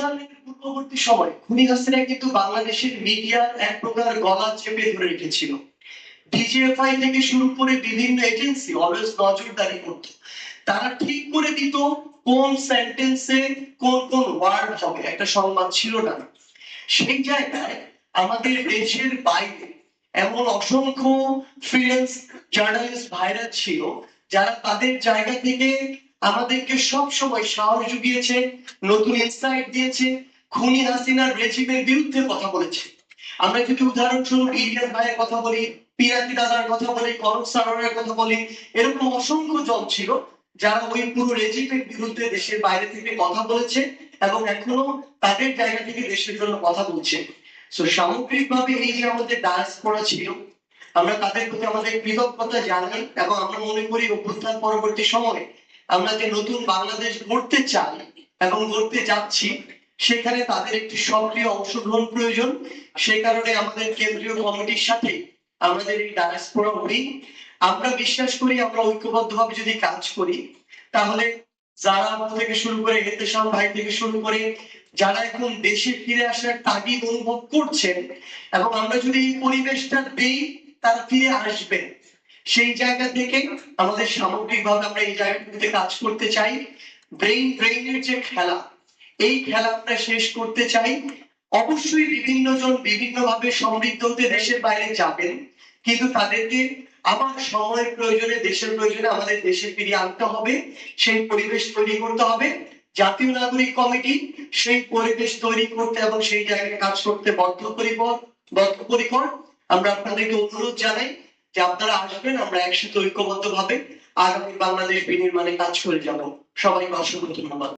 অভ্যুত্থানের পূর্ববর্তী সময় খুনি হাসিনা কিন্তু বাংলাদেশের মিডিয়ার এক প্রকার গলা চেপে ধরে রেখেছিল। ডিজিএফআই থেকে শুরু করে বিভিন্ন এজেন্সি অলওয়েজ নজরদারি করত। তারা ঠিক করে দিত কোন সেন্টেন্সে কোন কোন ওয়ার্ড হবে, একটা সংবাদ ছিল না। সেই জায়গায় আমাদের দেশের বাইরে এমন অসংখ্য ফ্রিল্যান্স জার্নালিস্ট ভাইরা ছিল যারা তাদের জায়গা থেকে আমাদেরকে সব সময় সাহস জুগিয়েছে, নতুন ইনসাইট দিয়েছে, খুনি হাসিনার রেজিমের বিরুদ্ধে কথা বলেছে। আমরা যদি উদাহরণস্বরূপ ইলিয়াস ভাইয়ের কথা বলি, পিরাতি দাদার কথা বলি, করম সারোয়ারের কথা বলি, এরকম অসংখ্য জন ছিল যারা ওই পুরো রেজিমের বিরুদ্ধে দেশের বাইরে থেকে কথা বলেছে এবং এখনো তাদের জায়গা থেকে দেশের জন্য কথা বলছে। সো সামগ্রিকভাবে এই যে আমাদের ডায়াসপোরা ছিল, আমরা তাদের প্রতি আমাদের কৃতজ্ঞতা জানাই এবং আমরা মনে করি অভ্যুত্থান পরবর্তী সময়ে আমরা যে নতুন বাংলাদেশ গড়তে চাই এবং গড়তে যাচ্ছি, সেখানে তাদের একটি সক্রিয় অংশগ্রহণ প্রয়োজন। সেই কারণে আমাদের কেন্দ্রীয় কমিটির সাথে আমাদের এই ডায়াসপোরা উইং, আমরা বিশ্বাস করি আমরা ঐক্যবদ্ধভাবে যদি কাজ করি তাহলে যারা থেকে শুরু করে এতেশাম ভাই থেকে শুরু করে যারা এখন দেশে ফিরে আসার তাগিদ অনুভব করছেন, এবং আমরা যদি এই পরিবেশটা দেই তারা ফিরে আসবেন। সেই জায়গা থেকে আমাদের সামগ্রিকভাবে আমরা এই জায়গাগুলোতে কাজ করতে চাই। ব্রেইন ব্রেইনের যে খেলা, এই খেলা আমরা শেষ করতে চাই। অবশ্যই বিভিন্ন জন বিভিন্ন ভাবে সমৃদ্ধ হতে দেশের বাইরে যাবেন, কিন্তু তাদেরকে আবার সময়ের প্রয়োজনে, দেশের প্রয়োজনে আমাদের দেশে ফিরিয়ে আনতে হবে। সেই পরিবেশ তৈরি করতে হবে। জাতীয় নাগরিক কমিটি সেই পরিবেশ তৈরি করতে এবং সেই জায়গায় কাজ করতে বদ্ধপরিকর। আমরা আপনাদেরকে অনুরোধ জানাই যে আপনারা আসবেন, আমরা একসাথে ঐক্যবদ্ধভাবে আগামী বাংলাদেশ বিনির্মাণে কাজ করে যাব। সবাইকে অসংখ্য ধন্যবাদ।